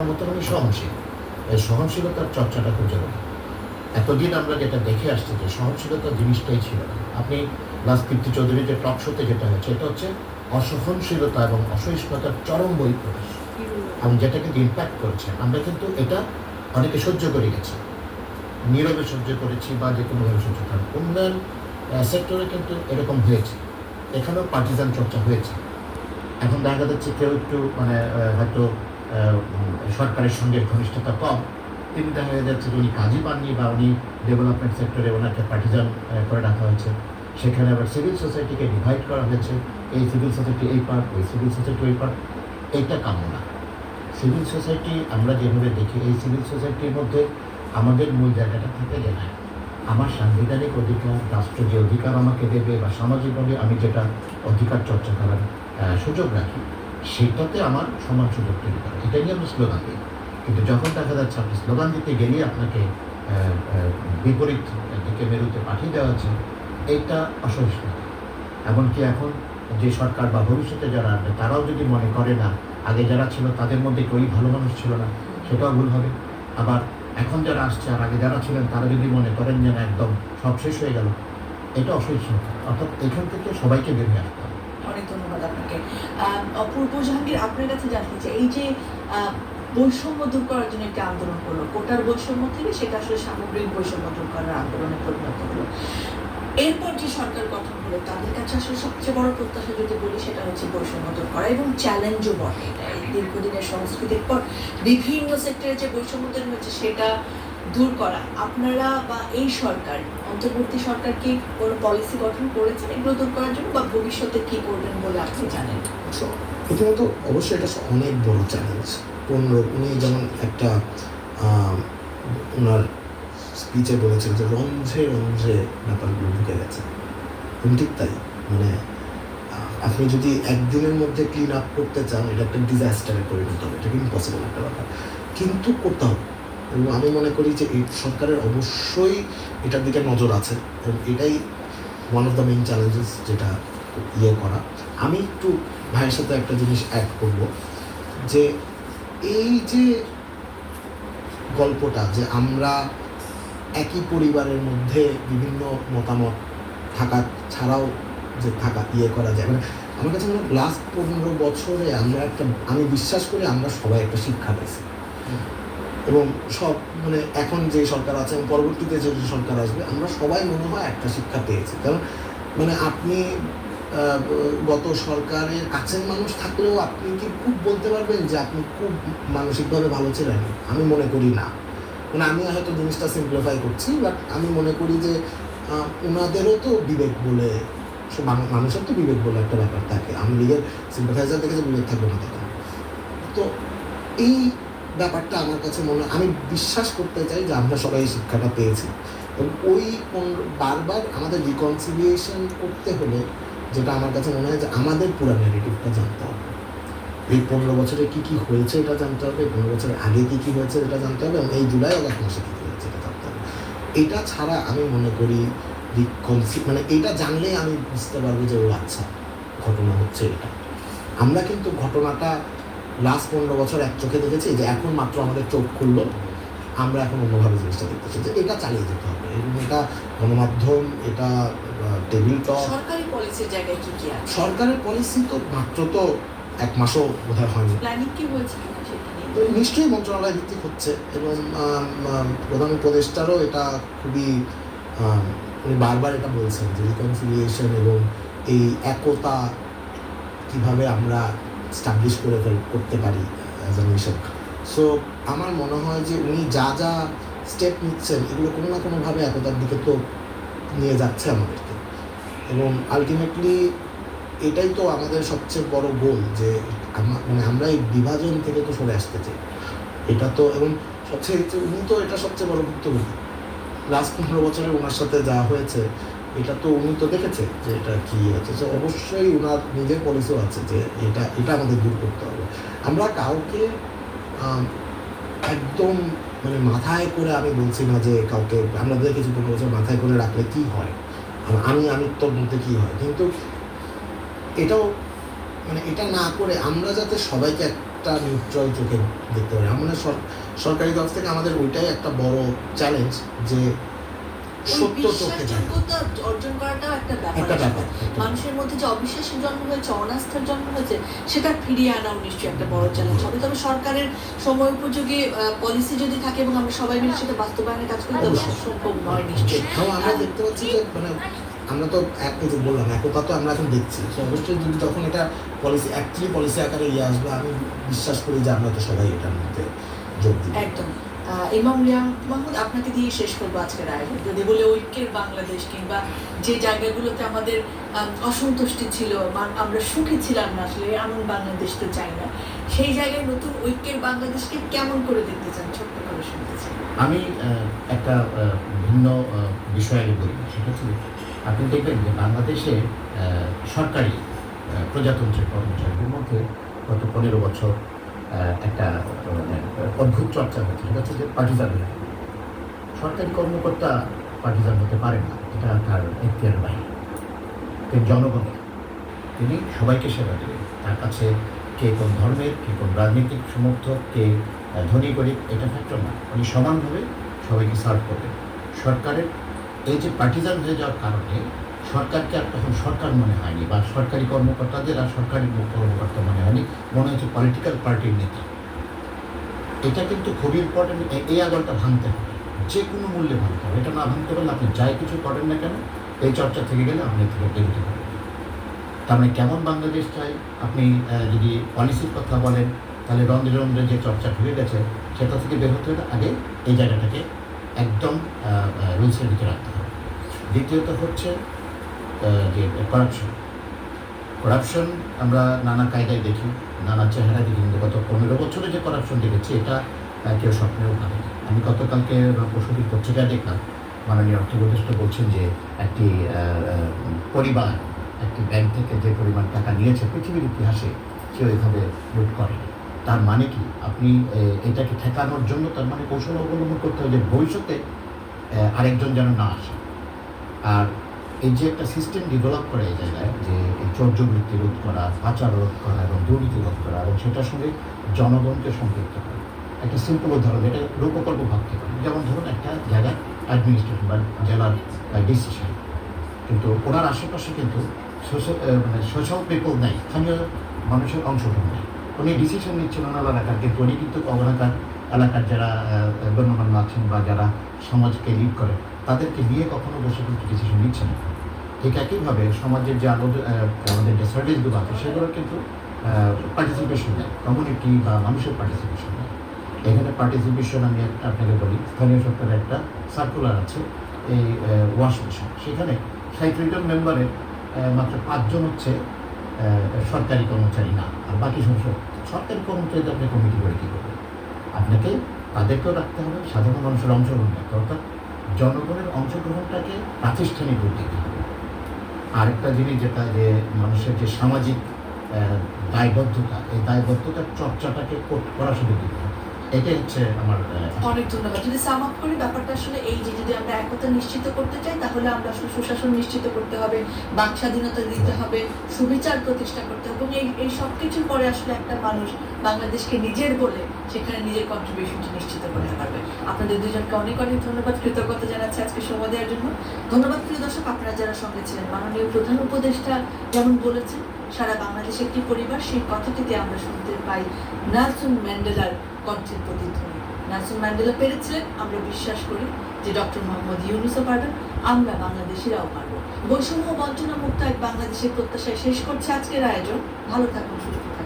মতো আমি সহনশীল। এই সহনশীলতার চর্চাটা খুব জরুরি। এতদিন আমরা যেটা দেখে আসছি যে সহনশীলতা জিনিসটাই ছিল না। আপনি লাস্ট কীর্তি চৌধুরীর যে টক শোতে যেটা হচ্ছে এটা হচ্ছে অসহনশীলতা এবং অসহিষ্ণুতার চরম বহিঃপ্রকাশ এবং যেটা কিন্তু ইমপ্যাক্ট করেছে। আমরা কিন্তু এটা অনেকে সহ্য করে গেছি, নীরবে সহ্য করেছি বা যে কোনোভাবে সহ্য করেন। উন্নয়ন সেক্টরে কিন্তু এরকম হয়েছে, এখানেও পার্টিজান চর্চা হয়েছে। এখন দেখা যাচ্ছে কেউ একটু হয়তো সরকারের সঙ্গে ঘনিষ্ঠতা কম, তিনি দেখা যাচ্ছে যে উনি কাজই পাননি বা উনি ডেভেলপমেন্ট সেক্টরে ওনাকে পার্টিজান করে রাখা হয়েছে। সেখানে আবার সিভিল সোসাইটিকে ডিভাইড করা হয়েছে, এই সিভিল সোসাইটি এই পার্ট, ওই সিভিল সোসাইটি ওই পার্ট। এইটা কাম্য না। সিভিল সোসাইটি আমরা যেভাবে দেখি, এই সিভিল সোসাইটির মধ্যে আমাদের মূল জায়গাটা থাকে যে না, আমার সাংবিধানিক অধিকার, রাষ্ট্র যে অধিকার আমাকে দেবে বা সামাজিকভাবে আমি যেটা অধিকার চর্চা করার সুযোগ রাখি, সেটাতে আমার সমান সুযোগ তৈরি করা, এটা নিয়ে আমরা স্লোগান দিই। কিন্তু যখন দেখা যাচ্ছে আপনি স্লোগান দিতে গেলেই আপনাকে বিপরীত দিকে মেরুতে পাঠিয়ে দেওয়া হচ্ছে, এইটা অসহিষ্ণুতা। এমনকি এখন যে সরকার বা ভবিষ্যতে যারা আসবে তারাও যদি মনে করে না আগে যারা ছিল তাদের মধ্যে কেউই ভালো মানুষ ছিল না, সেটাও ভুল হবে। আবার এখন যারা আসছে আর আগে যারা ছিলেন তারা যদি মনে করেন যে না একদম সব শেষ হয়ে গেল, এটা অসহিষ্ণুতা। অর্থাৎ এখান থেকে সবাইকে বের হয়ে আসতে হবে। অনেক ধন্যবাদ আপনাকে। অপূর্ব জাহাঙ্গীর, আপনার কাছে জানতে চাই, এই যে বৈষম্য দূর করার জন্য একটা আন্দোলন হলো, কোটার বৈষম্য থেকে সেটা আসলে সামগ্রিক বৈষম্য দূর করার আন্দোলনে পরিণত হলো। এরপর যে সরকার গঠন হলো তাদের কাছে আসলে সবচেয়ে বড় প্রত্যাশা যদি বলি সেটা হচ্ছে বৈষম্য দূর করা, এবং চ্যালেঞ্জও বটে। এটা এই দীর্ঘদিনের সংস্কৃতির পর বিভিন্ন সেক্টরে যে বৈষম্য তৈরি হচ্ছে সেটা দূর করা। আপনারা বা এই সরকার, অন্তর্বর্তী সরকার কি কোনো পলিসি গঠন করেছেন এগুলো দূর করার জন্য, বা ভবিষ্যতে কি করবেন বলে আপনি জানেন? প্রথমত অবশ্যই এটা অনেক বড় চ্যালেঞ্জ। উনি যেমন একটা ওনার স্পিচে বলেছেন যে রন্ধ্রে রন্ধ্রে ব্যাপারগুলো ঢুকে গেছে, ঠিক তাই। মানে আপনি যদি একদিনের মধ্যে ক্লিন আপ করতে চান, এটা একটা ডিজাস্টারে পরিণত হবে, এটা ইম্পসিবল একটা ব্যাপার, কিন্তু করতে হবে। এবং আমি মনে করি যে এই সরকারের অবশ্যই এটার দিকে নজর আছে এবং এটাই one of the main challenges, যেটা করা। আমি একটু ভাইয়ের সাথে একটা জিনিস অ্যাড করব, যে এই যে গল্পটা যে আমরা একই পরিবারের মধ্যে বিভিন্ন মতামত থাকা ছাড়াও যে করা যায়, মানে আমার কাছে মনে হয় লাস্ট 15 বছরে আমি বিশ্বাস করি আমরা সবাই একটা শিক্ষা পেয়েছি। এবং সব এখন যে সরকার আছে এবং পরবর্তীতে যে সরকার আসবে, আমরা সবাই মনে হয় একটা শিক্ষা পেয়েছি। কারণ আপনি গত সরকারের কাছের মানুষ থাকলেও আপনি কি খুব বলতে পারবেন যে আপনি খুব মানসিকভাবে ভালো ছিলেন? আমি মনে করি না। আমি হয়তো জিনিসটা সিম্পলিফাই করছি, বাট আমি মনে করি যে ওনাদেরও তো বিবেক বলে, মানুষের তো বিবেক বলে একটা ব্যাপার থাকে। আমি লীগের সিম্পাথাইজার থেকে যে বিবেক থাকবে না তখন। তো এই ব্যাপারটা আমার কাছে আমি বিশ্বাস করতে চাই যে আমরা সবাই এই শিক্ষাটা পেয়েছি। এবং ওই বারবার আমাদের রিকনসিলিয়েশন করতে হলে, যেটা আমার কাছে মনে হয় যে আমাদের পুরো ন্যারেটিভটা জানতে হবে। এই 15 বছরে কী কী হয়েছে এটা জানতে হবে, 15 বছরের আগে কী কী হয়েছে এটা জানতে হবে, এবং এই জুলাই আগস্ট মাসে কী কী হয়েছে এটা জানতে হবে। এটা ছাড়া আমি মনে করি এটা জানলেই আমি বুঝতে পারবো যে ও আচ্ছা ঘটনা হচ্ছে এটা। আমরা কিন্তু ঘটনাটা লাস্ট 15 বছর এক চোখে দেখেছি, যে এখন মাত্র আমাদের চোখ খুললো, আমরা এখন অন্যভাবে জিনিসটা দেখতেছি, যে এটা চালিয়ে যেতে হবে। এবং এটা গণমাধ্যম, এটা টেবিল টক। সরকারি পলিসির জায়গায় কি কি আছে? সরকারের পলিসি তো মাত্র তো 1 মাসও বোধহয় হয়নি। প্ল্যানিং কি হয়েছে কিনা সেটা নিয়ে নিশ্চয়ই মন্ত্রণালয় ভিত্তিক হচ্ছে, এবং প্রধান উপদেষ্টারও এটা খুবই উনি বারবার এটা বলছেন যে রিকনসিলিয়েশন এবং এই একতা কীভাবে আমরা স্টাবলিশ করতে পারি অ্যাজ আ নেশন। সো আমার মনে হয় যে উনি যা যা স্টেপ নিচ্ছেন এগুলো কোনো না কোনোভাবে একতার দিকে তো নিয়ে যাচ্ছে আমাদেরকে। এবং আলটিমেটলি এটাই তো আমাদের সবচেয়ে বড় গোল, যে আমরা এই বিভাজন থেকে তো সরে আসতে চাই। এটা তো, এবং সবচেয়ে উনি তো এটা সবচেয়ে বড় ভুক্তভোগী। লাস্ট 15 বছরে ওনার সাথে যা হয়েছে, এটা তো উনি তো দেখেছে যে এটা কী হচ্ছে। সো অবশ্যই ওনার নিজের পলিসিও আছে যে এটা আমাদের দূর করতে হবে। আমরা কাউকে একদম মাথায় করে, আমি বলছি না যে কাউকে আমরা দেখেছি 15 বছর মাথায় করে রাখলে কী হয়, আমিত্বর মধ্যে কী হয়, কিন্তু এটাও এটা না করে আমরা যাতে সবাইকে একটা একটা নিউট্রাল চোখে দেখতে পারি। আমরা সরকারি তরফ থেকে আমাদের ওইটাই একটা বড় চ্যালেঞ্জ যে সত্য চোখে দেখা। বিশ্বাসযোগ্যতা অর্জন করাটাও একটা একটা ব্যাপার। ব্যাপার। মানুষের মধ্যে যে অবিশ্বাসের জন্ম হয়েছে, অনাস্থার জন্ম হয়েছে, সেটা ফিরিয়ে আনাও নিশ্চয়ই একটা বড় চ্যালেঞ্জ হবে। তবে সরকারের সময় উপযোগী পলিসি যদি থাকে এবং আমরা সবাই মিলে সেটা বাস্তবায়নের কাজ করি, তবে সম্ভব নয় নিশ্চয়ই। এবং আমরা দেখতে পাচ্ছি যে মানে আমরা তো এই যে বললাম একতা তো আমরা এখন দেখছি, তো অবশ্যই যদি যখন এটা পলিসি অ্যাকচুয়ালি পলিসি আকারে আসবে, আমি বিশ্বাস করি যে আমরা তো সবাই এটার মধ্যে যোগ দিই। একদম। ইমাম রিয়াং মাহমুদ, আপনাকে দিয়ে শেষ করবো আজকের আয়োজন। যদি বলে ঐক্যের বাংলাদেশ কিংবা যে জায়গাগুলোতে আমাদের অসন্তুষ্টি ছিল, আমরা সুখী ছিলাম না, আসলে এমন বাংলাদেশ তো চাই না, সেই জায়গায় নতুন ঐক্যের বাংলাদেশকে কেমন করে দেখতে চান, ছোট্ট করে শুনতে চাই। আমি একটা ভিন্ন বিষয় আগে বলি, সেটা হচ্ছে আপনি দেখবেন যে বাংলাদেশে সরকারি প্রজাতন্ত্রের কর্মচারীদের মধ্যে গত 15 বছর একটা অদ্ভুত চর্চা হয়েছে, সেটা হচ্ছে যে পার্টিজান। সরকারি কর্মকর্তা পার্টিজান হতে পারেন না, এটা তার এখতিয়ারের বাইরে। তিনি জনগণের, তিনি সবাইকে সেবা দেবেন। তার কাছে কে কোন ধর্মের, কে কোন রাজনৈতিক সমর্থক, কে ধনী গরিব, এটা ফ্যাক্টর না। উনি সমানভাবে সবাইকে সার্ভ করবেন। সরকারের এই যে পার্টিজান হয়ে যাওয়ার কারণে সরকারকে আর তখন সরকার মনে হয়নি, বা সরকারি কর্মকর্তাদের আর সরকারি কর্মকর্তা মনে হয়নি, মনে হচ্ছে পলিটিক্যাল পার্টির নেতা। এটা কিন্তু খুবই ইম্পর্টেন্ট। এই আদলটা ভাঙতে হবে, যে কোনো মূল্যে ভাঙতে হবে। এটা না ভাঙতে পারলে আপনি যাই কিছু করেন না কেন, এই চর্চা থেকে গেলে আপনি থেকে বেরোতে পারবেন। তার মানে কেমন বাংলাদেশ চাই, আপনি যদি পলিসির কথা বলেন, তাহলে রন্ধ্রে রন্ধ্রে যে চর্চা ঢুকে গেছে, সেটা থেকে বের হতে হলে আগে এই জায়গাটাকে একদম রুলসের ভিতরে রাখতে হবে। দ্বিতীয়ত হচ্ছে যে করাপশন আমরা নানা কায়দায় দেখি, নানা চেহারা দেখি, কিন্তু গত 15 বছরে যে করাপশন দেখেছি, এটা কেউ স্বপ্নেও ভাবেনি। আমি গতকালকে পরশুদিন পত্রিকায় দেখলাম, মাননীয় অর্থ উপদেষ্টা বলছেন যে একটি পরিবার একটি ব্যাংক থেকে যে পরিমাণ টাকা নিয়েছে, পৃথিবীর ইতিহাসে কেউ এভাবে লুট করেনি। তার মানে কি, আপনি এটাকে ঠেকানোর জন্য তার মানে কৌশল অবলম্বন করতে হবে যে ভবিষ্যতে আরেকজন যেন না আসে। আর এই যে একটা সিস্টেম ডেভেলপ করা এই জায়গায়, যে এই চৌর্যবৃত্তি রোধ করা, পাচার রোধ করা এবং দুর্নীতি রোধ করা, এবং সেটার সঙ্গে জনগণকে সম্পৃক্ত করা। একটা সিম্পল উদাহরণ, এটা রূপকল্প ভাবতে পারে। যেমন ধরুন একটা জায়গায় অ্যাডমিনিস্ট্রেশন বা জেলার ডিসিশন, কিন্তু ওনার আশেপাশে কিন্তু সোশ্যাল পিপল নেই, স্থানীয় মানুষের অংশগ্রহণ নেই। উনি ডিসিশন নিচ্ছেন ওনার এলাকার, কিন্তু উনি কিন্তু এলাকার যারা গণ্যমান্য আছেন বা যারা সমাজকে লিড করে, তাদেরকে নিয়ে কখনো বসে কিন্তু ডিসিশন নিচ্ছেন না। ঠিক একইভাবে সমাজের যে আমাদের যে সার্ভিসগুলো আছে, সেগুলো কিন্তু পার্টিসিপেশন নেয়, কমিউনিটি বা মানুষের পার্টিসিপেশন নেয়। এখানে পার্টিসিপেশন আমি আপনাকে বলি, স্থানীয় সরকারের একটা সার্কুলার আছে এই ওয়াশ মিশন, সেখানে 37 জন মেম্বারের মাত্র 5 জন হচ্ছে সরকারি কর্মচারী না, আর বাকি সরকারি কর্মচারীদের আপনি কমিটি করে কী করবেন? আপনাকে তাদেরকেও রাখতে হবে, সাধারণ মানুষের অংশগ্রহণ রাখতে হবে, অর্থাৎ জনগণের অংশগ্রহণটাকে প্রাতিষ্ঠানিক রূপ দিতে হবে। আরেকটা জিনিস যেটা, যে মানুষের যে সামাজিক দায়বদ্ধতা, এই দায়বদ্ধতার চর্চাটাকে করার সুযোগ দিতে হবে। এটাই হচ্ছে আমার অনেক ধন্যবাদ। যদি সাম আপ করি, ব্যাপারটা আসলে এই যে যদি আমরা একতা নিশ্চিত করতে চাই, তাহলে আমরা আসলে সুশাসন নিশ্চিত করতে হবে, বাক স্বাধীনতা দিতে হবে, সুবিচার প্রতিষ্ঠা করতে হবে, এবং এই সব কিছুর পরে আসলে একটা মানুষ বাংলাদেশকে নিজের বলে সেখানে নিজের কন্ট্রিবিউশনটি নিশ্চিত করতে পারবে। আপনাদের দুজনকে অনেক অনেক ধন্যবাদ, কৃতজ্ঞতা জানাচ্ছি আজকে সময় দেওয়ার জন্য। ধন্যবাদ প্রিয় দর্শক, আপনারা যারা সঙ্গে ছিলেন। মাননীয় প্রধান উপদেষ্টা যেমন বলেছেন, সারা বাংলাদেশ একটি পরিবার, সেই কথাটিতে আমরা শুনতে পাই নেলসন ম্যান্ডেলার কণ্ঠের প্রতিধ্বনি। নেলসন ম্যান্ডেলা পেরেছিলেন, আমরা বিশ্বাস করি যে ডক্টর মোহাম্মদ ইউনূসও পারবেন, আমরা বাংলাদেশিরাও পারব। বৈষম্য বঞ্চনা মুক্ত এক বাংলাদেশের প্রত্যাশায় শেষ করছে আজকের আয়োজন। ভালো থাকুন, সুস্থ থাকুন।